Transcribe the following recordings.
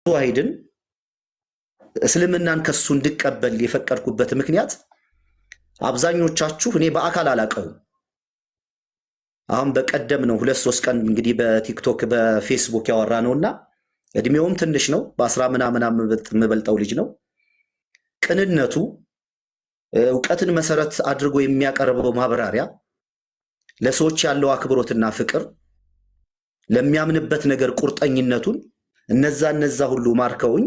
ዋሂድን እስልምናን ከሱ እንድቀበል የፈቀድኩበት ምክንያት አብዛኞቻችሁ እኔ በአካል አላቀውም። አሁን በቀደም ነው 2-3 ቀን እንግዲህ በቲክቶክ በፌስቡክ ያወራ ነውና እድሜውም ትንሽ ነው፣ በ10 ምናምን የምበልጠው ልጅ ነው። ቅንነቱ ዕውቀትን መሰረት አድርጎ የሚያቀርበው ማብራሪያ፣ ለሰዎች ያለው አክብሮትና ፍቅር፣ ለሚያምንበት ነገር ቁርጠኝነቱን እነዛ ሁሉ ማርከውኝ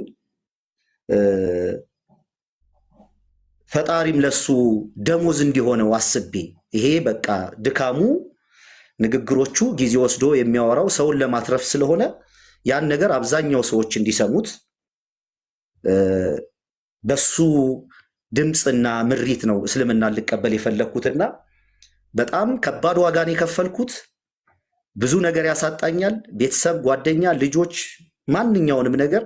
ፈጣሪም ለሱ ደሞዝ እንዲሆነው አስቤ ይሄ በቃ ድካሙ ንግግሮቹ ጊዜ ወስዶ የሚያወራው ሰውን ለማትረፍ ስለሆነ ያን ነገር አብዛኛው ሰዎች እንዲሰሙት በሱ ድምጽና ምሪት ነው እስልምና ልቀበል የፈለኩትና በጣም ከባድ ዋጋን የከፈልኩት ብዙ ነገር ያሳጣኛል። ቤተሰብ፣ ጓደኛ፣ ልጆች ማንኛውንም ነገር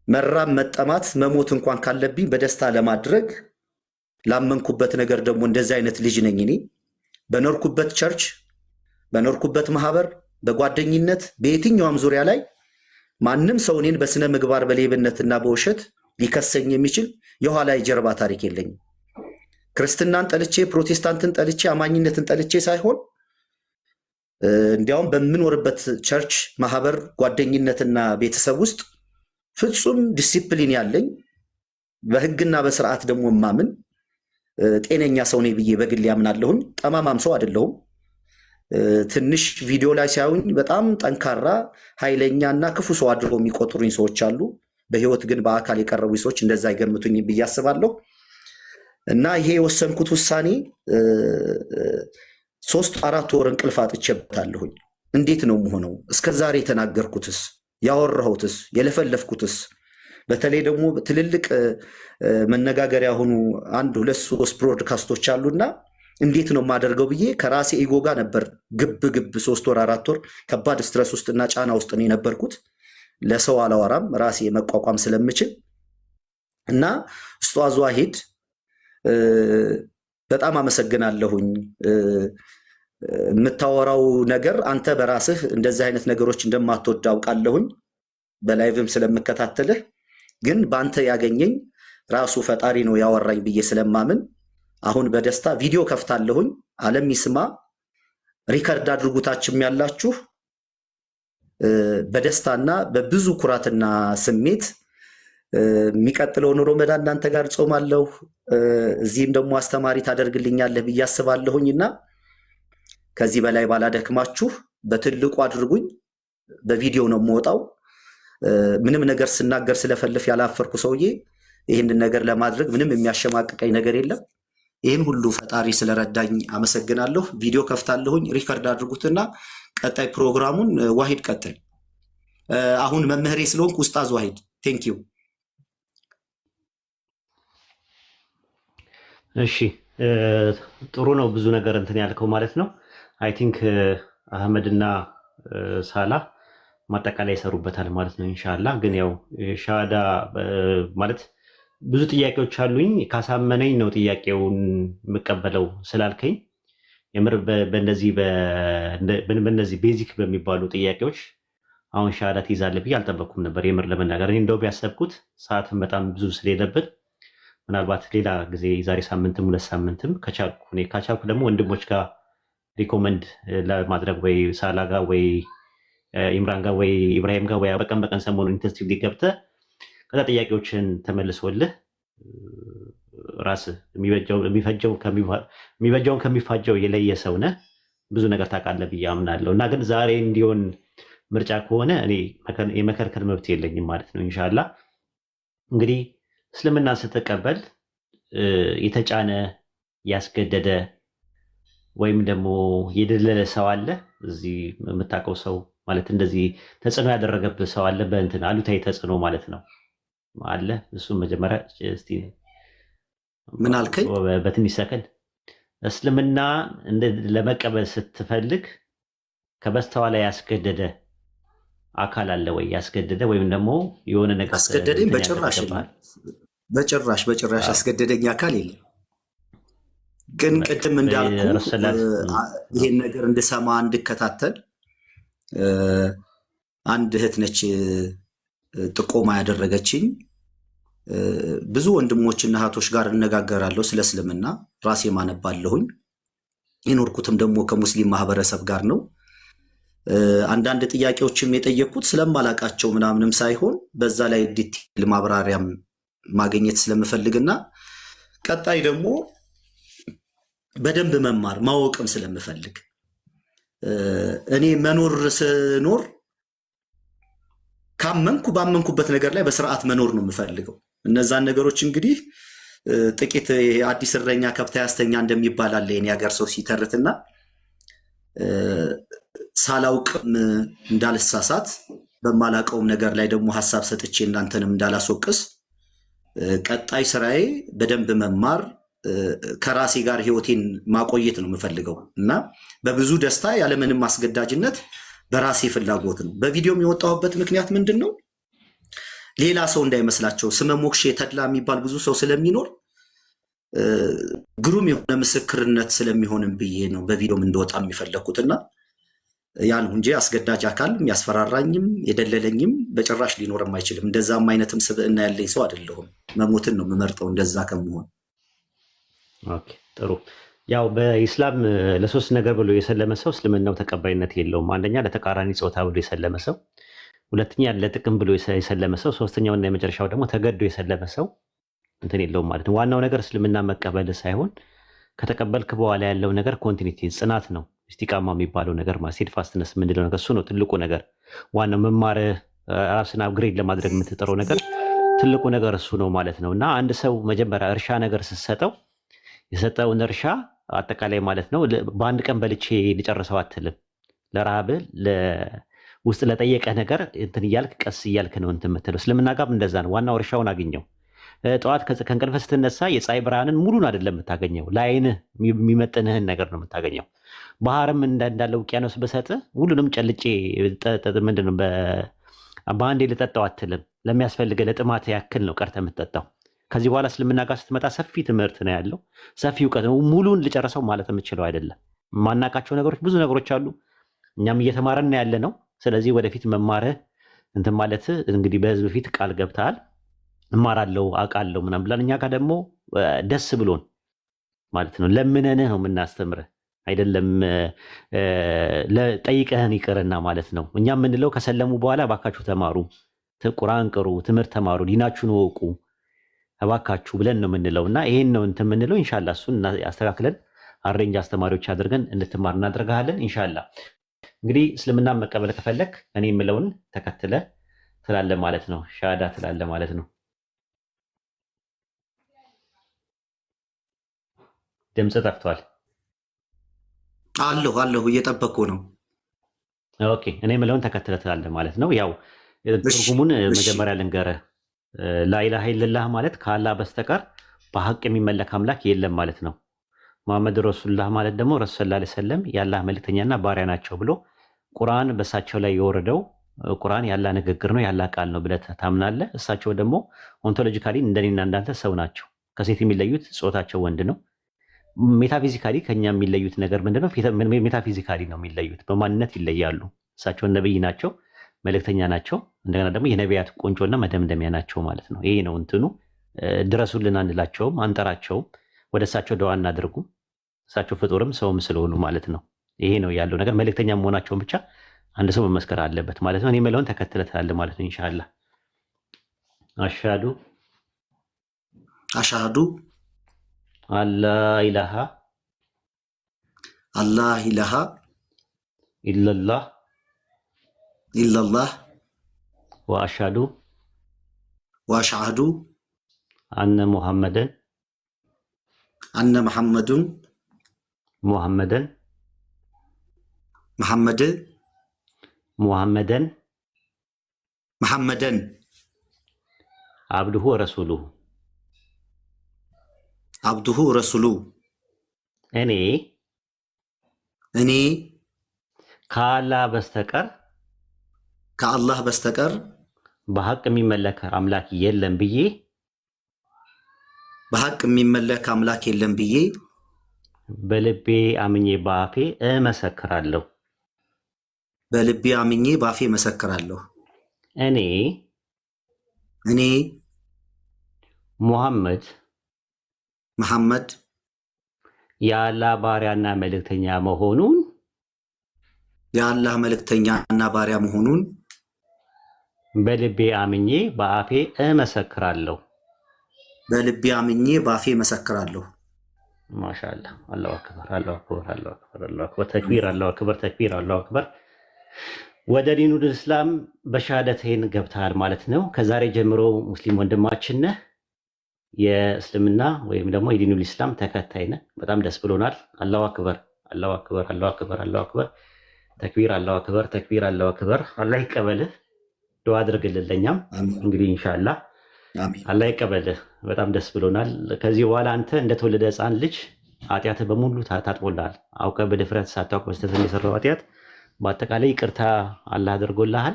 መራም መጠማት መሞት እንኳን ካለብኝ በደስታ ለማድረግ ላመንኩበት ነገር ደግሞ እንደዚህ አይነት ልጅ ነኝ እኔ። በኖርኩበት ቸርች፣ በኖርኩበት ማህበር፣ በጓደኝነት በየትኛውም ዙሪያ ላይ ማንም ሰው እኔን በስነ ምግባር በሌብነትና በውሸት ሊከሰኝ የሚችል የኋላ የጀርባ ታሪክ የለኝም። ክርስትናን ጠልቼ ፕሮቴስታንትን ጠልቼ አማኝነትን ጠልቼ ሳይሆን እንዲያውም በምኖርበት ቸርች ማህበር ጓደኝነትና ቤተሰብ ውስጥ ፍጹም ዲሲፕሊን ያለኝ በህግና በስርዓት ደግሞ ማምን ጤነኛ ሰው ነኝ ብዬ በግል ያምናለሁኝ። ጠማማም ሰው አይደለሁም። ትንሽ ቪዲዮ ላይ ሲያዩኝ በጣም ጠንካራ ኃይለኛና ክፉ ሰው አድርገው የሚቆጥሩኝ ሰዎች አሉ። በህይወት ግን በአካል የቀረቡ ሰዎች እንደዛ አይገምቱኝ ብዬ አስባለሁ። እና ይሄ የወሰንኩት ውሳኔ 3-4 ወር እንቅልፍ አጥቼበታለሁኝ። እንዴት ነው የምሆነው? እስከዛሬ የተናገርኩትስ፣ ያወራሁትስ፣ የለፈለፍኩትስ በተለይ ደግሞ ትልልቅ መነጋገሪያ ሆኑ 1-2-3 ብሮድካስቶች አሉና እንዴት ነው የማደርገው ብዬ ከራሴ ኢጎ ጋር ነበር ግብ 3 ወር 4 ወር ከባድ ስትረስ ውስጥና ጫና ውስጥ ነው የነበርኩት። ለሰው አላወራም ራሴ መቋቋም ስለምችል እና ኡስታዝ ዋሂድ በጣም አመሰግናለሁኝ። የምታወራው ነገር አንተ በራስህ እንደዚህ አይነት ነገሮች እንደማትወድ አውቃለሁኝ፣ በላይቭም ስለምከታተልህ። ግን በአንተ ያገኘኝ ራሱ ፈጣሪ ነው ያወራኝ ብዬ ስለማምን አሁን በደስታ ቪዲዮ ከፍታለሁኝ። ዓለም ይስማ፣ ሪከርድ አድርጉታችም ያላችሁ በደስታና በብዙ ኩራትና ስሜት የሚቀጥለውን ረመዳን እናንተ ጋር ጾማለሁ፣ እዚህም ደግሞ አስተማሪ ታደርግልኛለህ ብዬ አስባለሁኝና ከዚህ በላይ ባላደክማችሁ በትልቁ አድርጉኝ። በቪዲዮ ነው የምወጣው። ምንም ነገር ስናገር ስለፈልፍ ያላፈርኩ ሰውዬ ይህንን ነገር ለማድረግ ምንም የሚያሸማቅቀኝ ነገር የለም። ይህን ሁሉ ፈጣሪ ስለረዳኝ አመሰግናለሁ። ቪዲዮ ከፍታለሁኝ፣ ሪከርድ አድርጉትና ቀጣይ ፕሮግራሙን ዋሂድ ቀጥል። አሁን መምህሬ ስለሆንክ ኡስታዝ ዋሂድ ቴንክ ዩ። እሺ ጥሩ ነው። ብዙ ነገር እንትን ያልከው ማለት ነው። አይ ቲንክ አህመድና ሳላ ማጠቃላይ ይሰሩበታል ማለት ነው ኢንሻአላህ። ግን ያው ሻሃዳ ማለት ብዙ ጥያቄዎች አሉኝ። ካሳመነኝ ነው ጥያቄውን የምቀበለው ስላልከኝ የምር በእነዚህ ቤዚክ በሚባሉ ጥያቄዎች አሁን ሻሃዳ ትይዛለህ ብዬ አልጠበቅኩም ነበር የምር ለመናገር። እኔ እንደው ቢያሰብኩት ሰዓትን በጣም ብዙ ስለሌለብን ምናልባት ሌላ ጊዜ ዛሬ ሳምንትም 2 ሳምንትም ከቻልኩ ደግሞ ወንድሞች ጋር ሪኮመንድ ለማድረግ ወይ ሳላ ጋር ወይ ኢምራን ጋር ወይ ኢብራሂም ጋር ወይ በቀን ሰሞኑን ኢንተንሲቭሊ ገብተህ ከዛ ጥያቄዎችን ተመልሶልህ ራስህ የሚበጀውን ከሚፋጀው የለየ ሰው ነህ። ብዙ ነገር ታውቃለህ ብዬ አምናለሁ። እና ግን ዛሬ እንዲሆን ምርጫ ከሆነ እኔ የመከልከል መብት የለኝም ማለት ነው ኢንሻአላህ። እንግዲህ እስልምናን ስትቀበል የተጫነ ያስገደደ ወይም ደግሞ የደለለ ሰው አለ? እዚህ የምታውቀው ሰው ማለት እንደዚህ ተጽዕኖ ያደረገብህ ሰው አለ? በእንትን አሉታዊ ተጽዕኖ ማለት ነው አለ? እሱም መጀመሪያ እስቲ ምን አልከኝ? በትንሽ ሰከንድ እስልምና ለመቀበል ስትፈልግ ከበስተኋላ ያስገደደ አካል አለ ወይ? ያስገደደ ወይም ደግሞ የሆነ ነገር አስገደደኝ? በጭራሽ አስገደደኝ አካል የለም። ግን ቅድም እንዳልኩ ይሄን ነገር እንድሰማ እንድከታተል አንድ እህት ነች ጥቆማ ያደረገችኝ። ብዙ ወንድሞችና እህቶች ጋር እነጋገራለሁ ስለ እስልምና፣ ራሴ ማነባለሁኝ። የኖርኩትም ደግሞ ከሙስሊም ማህበረሰብ ጋር ነው። አንዳንድ ጥያቄዎችም የጠየቅኩት ስለማላቃቸው ምናምንም ሳይሆን በዛ ላይ ዲቴል ማብራሪያም ማግኘት ስለምፈልግና ቀጣይ ደግሞ በደንብ መማር ማወቅም ስለምፈልግ እኔ መኖር ስኖር ካመንኩ ባመንኩበት ነገር ላይ በስርዓት መኖር ነው የምፈልገው። እነዛን ነገሮች እንግዲህ ጥቂት አዲስ እረኛ ከብት ያስተኛ እንደሚባል አለ የኔ ሀገር ሰው ሲተርትና ሳላውቅም እንዳልሳሳት በማላውቀውም ነገር ላይ ደግሞ ሐሳብ ሰጥቼ እናንተንም እንዳላስወቅስ ቀጣይ ስራዬ በደንብ መማር ከራሴ ጋር ህይወቴን ማቆየት ነው የምፈልገው እና በብዙ ደስታ ያለምንም አስገዳጅነት በራሴ ፍላጎት ነው። በቪዲዮም የወጣሁበት ምክንያት ምንድን ነው? ሌላ ሰው እንዳይመስላቸው ስመ ሞክሼ ተድላ የሚባል ብዙ ሰው ስለሚኖር ግሩም የሆነ ምስክርነት ስለሚሆንም ብዬ ነው በቪዲዮም እንደወጣ የሚፈለግኩትና ያ ነው እንጂ አስገዳጅ አካል ያስፈራራኝም የደለለኝም በጭራሽ ሊኖርም አይችልም። እንደዛም አይነትም ስብዕና ያለኝ ሰው አይደለሁም። መሞትን ነው የምመርጠው እንደዛ ከመሆን። ኦኬ ጥሩ። ያው በኢስላም ለሶስት ነገር ብሎ የሰለመ ሰው እስልምናው ተቀባይነት የለውም። አንደኛ ለተቃራኒ ጾታ ብሎ የሰለመ ሰው፣ ሁለተኛ ለጥቅም ብሎ የሰለመ ሰው፣ ሶስተኛውና የመጨረሻው ደግሞ ተገዶ የሰለመ ሰው እንትን የለውም ማለት ነው። ዋናው ነገር እስልምና መቀበል ሳይሆን ከተቀበልክ በኋላ ያለው ነገር ኮንቲኒቲ ጽናት ነው። ኢስቲቃማ የሚባለው ነገር ስቴድ ፋስትነስ የምንለው ነገር እሱ ነው ትልቁ ነገር። ዋናው መማርህ ራስን አፕግሬድ ለማድረግ የምትጥረው ነገር ትልቁ ነገር እሱ ነው ማለት ነው። እና አንድ ሰው መጀመሪያ እርሻ ነገር ስትሰጠው የሰጠውን እርሻ አጠቃላይ ማለት ነው በአንድ ቀን በልቼ ሊጨርሰው አትልም። ለረሃብህ ውስጥ ለጠየቀ ነገር እንትን እያልክ ቀስ እያልክ ነው እንትን የምትለው። እስልምና ጋርም እንደዛ ነው። ዋናው እርሻውን አግኘው። ጠዋት ከእንቅልፍ ስትነሳ የፀሐይ ብርሃንን ሙሉን አይደለም የምታገኘው፣ ለአይንህ የሚመጥንህን ነገር ነው የምታገኘው። ባህርም እንዳለ ውቅያኖስ በሰጥህ ሁሉንም ጨልጬ ምንድነው በአንዴ ልጠጣው አትልም። ለሚያስፈልገ ለጥማት ያክል ነው ቀርተህ የምትጠጣው። ከዚህ በኋላ እስልምና ጋር ስትመጣ ሰፊ ትምህርት ነው ያለው፣ ሰፊ እውቀት ነው። ሙሉን ልጨርሰው ማለት የምችለው አይደለም። የማናውቃቸው ነገሮች ብዙ ነገሮች አሉ። እኛም እየተማረን ያለ ነው። ስለዚህ ወደፊት መማርህ እንትን ማለት እንግዲህ በህዝብ ፊት ቃል ገብተሃል። እማራለሁ አውቃለሁ ምናምን ብለን እኛ ጋር ደግሞ ደስ ብሎን ማለት ነው ለምነንህ ነው የምናስተምርህ አይደለም ጠይቀህን ይቅርና ማለት ነው። እኛ የምንለው ከሰለሙ በኋላ እባካችሁ ተማሩ፣ ቁርአን ቅሩ፣ ትምህርት ተማሩ፣ ዲናችሁን ወቁ እባካችሁ ብለን ነው የምንለው እና ይሄን ነው እንትን የምንለው። ኢንሻላህ እሱን አስተካክለን አሬንጅ አስተማሪዎች አድርገን እንድትማር እናደርግሃለን ኢንሻላህ። እንግዲህ እስልምና መቀበል ከፈለክ እኔ የምለውን ተከትለ ትላለ ማለት ነው። ሻሃዳ ትላለ ማለት ነው። ድምፅ ጠፍቷል። አለሁ እየጠበቅኩ ነው። ኦኬ እኔ የምለውን ተከትለ ትላለ ማለት ነው። ያው ትርጉሙን መጀመሪያ ልንገርህ። ላኢላሃ ኢለላህ ማለት ከአላህ በስተቀር በሐቅ የሚመለክ አምላክ የለም ማለት ነው። መሐመድ ረሱሉላህ ማለት ደግሞ ረሱል ሰለላሁ ዐለይሂ ወሰለም የአላህ መልእክተኛና ባሪያ ናቸው ብሎ ቁርአን በእሳቸው ላይ የወረደው ቁርአን ያላህ ንግግር ነው ያላህ ቃል ነው ብለህ ታምናለህ። እሳቸው ደግሞ ኦንቶሎጂካሊ እንደኔና እንዳንተ ሰው ናቸው። ከሴት የሚለዩት ጾታቸው ወንድ ነው። ሜታፊዚካሊ ከኛ የሚለዩት ነገር ምንድነው? ሜታፊዚካሊ ነው የሚለዩት፣ በማንነት ይለያሉ። እሳቸው ነብይ ናቸው፣ መልእክተኛ ናቸው። እንደገና ደግሞ የነቢያት ቁንጮና መደምደሚያ ናቸው ማለት ነው። ይሄ ነው እንትኑ። ድረሱልን አንላቸውም፣ አንጠራቸውም። ወደ እሳቸው ደዋ እናድርጉም። እሳቸው ፍጡርም ሰውም ስለሆኑ ማለት ነው። ይሄ ነው ያለው ነገር። መልእክተኛ መሆናቸውን ብቻ አንድ ሰው መመስከር አለበት ማለት ነው። እኔ የምለውን ተከትለህ ትላለህ ማለት ነው ኢንሻአላህ። አሽሃዱ አላ ኢላሃ ኢለላህ ወአሽሃዱ አነ ሙሐመድን አብዱሁ ወረሱሉሁ እኔ ከአላህ በስተቀር በሐቅ የሚመለክ አምላክ የለም ብዬ በልቤ አምኜ በአፌ እመሰክራለሁ። በልቤ አምኜ ባፌ መሰክራለሁ። እኔ እኔ ሙሐመድ መሐመድ የአላህ ባሪያና መልእክተኛ መሆኑን የአላህ መልእክተኛና ባሪያ መሆኑን በልቤ አምኜ በአፌ እመሰክራለሁ። በልቤ አምኜ ባፌ መሰክራለሁ። ማሻአላህ። አላሁ አክበር፣ አላሁ አክበር፣ አላሁ አክበር፣ አላሁ አክበር። ተክቢር፣ አላሁ አክበር፣ ተክቢር፣ አላሁ አክበር። ወደ ዲኑል እስላም በሻሃደተይን ገብተሃል ማለት ነው። ከዛሬ ጀምሮ ሙስሊም ወንድማችን ነህ። የእስልምና ወይም ደግሞ የዲኑል እስላም ተከታይ ነህ። በጣም ደስ ብሎናል። አላሁ አክበር፣ አላሁ አክበር፣ አላሁ አክበር፣ አላሁ አክበር። ተክቢር፣ አላሁ አክበር፣ ተክቢር፣ አላሁ አክበር። አላህ ይቀበልህ። ዱዓ አድርግልን ለኛም እንግዲህ ኢንሻአላህ አላህ ይቀበልህ። በጣም ደስ ብሎናል። ከዚህ በኋላ አንተ እንደተወለደ ሕፃን ልጅ ኃጢአትህ በሙሉ ታጥቦልሃል። አውቀህ በድፍረት ሳታውቅ በስተት የሰራው ኃጢአት በአጠቃላይ ይቅርታ አላህ አድርጎልሃል።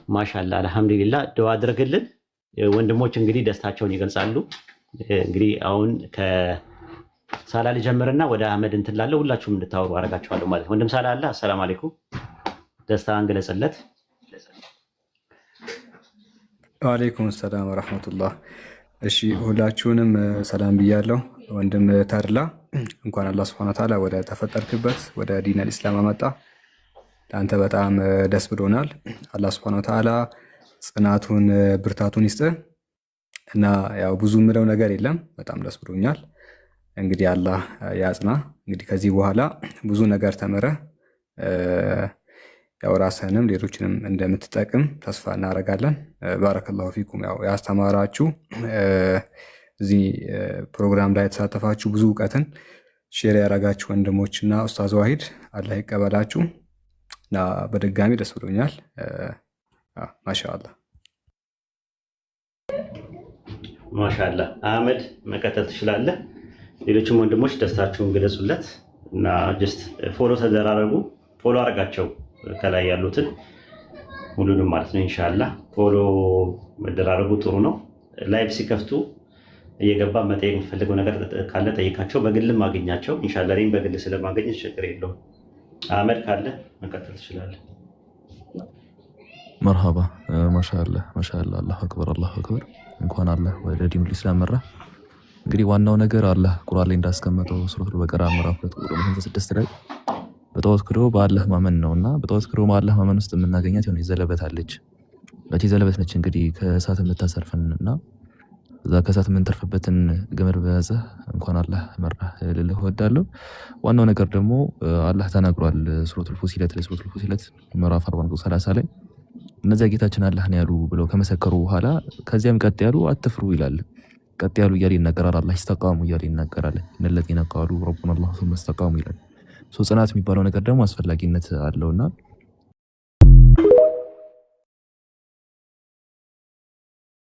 ማሻአላህ አልሐምዱሊላህ። ዱዓ አድርግልን። ወንድሞች እንግዲህ ደስታቸውን ይገልጻሉ። እንግዲህ አሁን ከሳላ ልጀምርና ወደ አህመድ እንትን ላለው ሁላችሁም እንድታወሩ አደርጋችኋለሁ ማለት ነው። ወንድም ሳላ አለ። አሰላሙ አለይኩም። ደስታን ገለጽለት። ወአለይኩም ሰላም ወራህመቱላህ። እሺ ሁላችሁንም ሰላም ብያለሁ። ወንድም ተድላ እንኳን አላህ ሱብሓነሁ ወተዓላ ወደ ተፈጠርክበት ወደ ዲነል ኢስላም አመጣ። ለአንተ በጣም ደስ ብሎናል። አላህ ሱብሓነሁ ወተዓላ ጽናቱን ብርታቱን ይስጥህ እና ያው ብዙ ምለው ነገር የለም። በጣም ደስ ብሎኛል። እንግዲህ አላህ ያጽና። እንግዲህ ከዚህ በኋላ ብዙ ነገር ተምረህ ያው ራስህንም ሌሎችንም እንደምትጠቅም ተስፋ እናደርጋለን። ባረከላሁ ፊኩም። ያው ያስተማራችሁ እዚህ ፕሮግራም ላይ የተሳተፋችሁ ብዙ እውቀትን ሼር ያደረጋችሁ ወንድሞችና ኡስታዝ ዋሂድ አላህ ይቀበላችሁ እና በድጋሚ ደስ ብሎኛል። ማሻአላህ ማሻአላህ። አህመድ መቀጠል ትችላለህ። ሌሎችም ወንድሞች ደስታችሁን ገለጹለት እና ጀስት ፎሎ ተደራረጉ። ፎሎ አድርጋቸው ከላይ ያሉትን ሁሉንም ማለት ነው። ኢንሻአላህ ፎሎ መደራረጉ ጥሩ ነው። ላይቭ ሲከፍቱ እየገባ መጠየቅ የምፈልገው ነገር ካለ ጠይቃቸው። በግልም ማግኛቸው ኢንሻአላህ። እኔም በግል ስለማገኝ ችግር የለውም። አህመድ ካለ መቀጠል ትችላለህ። መርሃባ። ማሻአላህ ማሻአላህ። አላሁ አክበር፣ አላሁ አክበር። እንኳን አላህ ወደ ዲኑል ኢስላም መራ። እንግዲህ ዋናው ነገር አላህ ቁርአን ላይ እንዳስቀመጠው ሱረቱል በቀራ ምዕራፍ 2 ቁጥር 56 ላይ በጣዖት ክዶ በአላህ ማመን ነውና በጣዖት ክዶ በአላህ ማመን ውስጥ የምናገኛት የሆነ ዘለበት አለች። እቺ ዘለበት ነች እንግዲህ ከእሳት የምታሰርፈንና እዛ ከእሳት የምንተርፍበትን ገመድ በያዘ እንኳን አላህ መራ ልልህ እወዳለሁ። ዋናው ነገር ደግሞ አላህ ተናግሯል። ሱረቱል ፉሲለት ምዕራፍ 40 ላይ እነዚያ ጌታችን አላህ ነው ያሉ ብለው ከመሰከሩ በኋላ ከዚያም ቀጥ ያሉ አትፍሩ ይላል። ቀጥ ያሉ እያለ ይናገራል። አላህ ይስተቃሙ እያለ ይናገራል። እነለዚነ ቃሉ ረቡና አላህ ሱመ ኢስተቃሙ ይላል። ጽናት የሚባለው ነገር ደግሞ አስፈላጊነት አለውና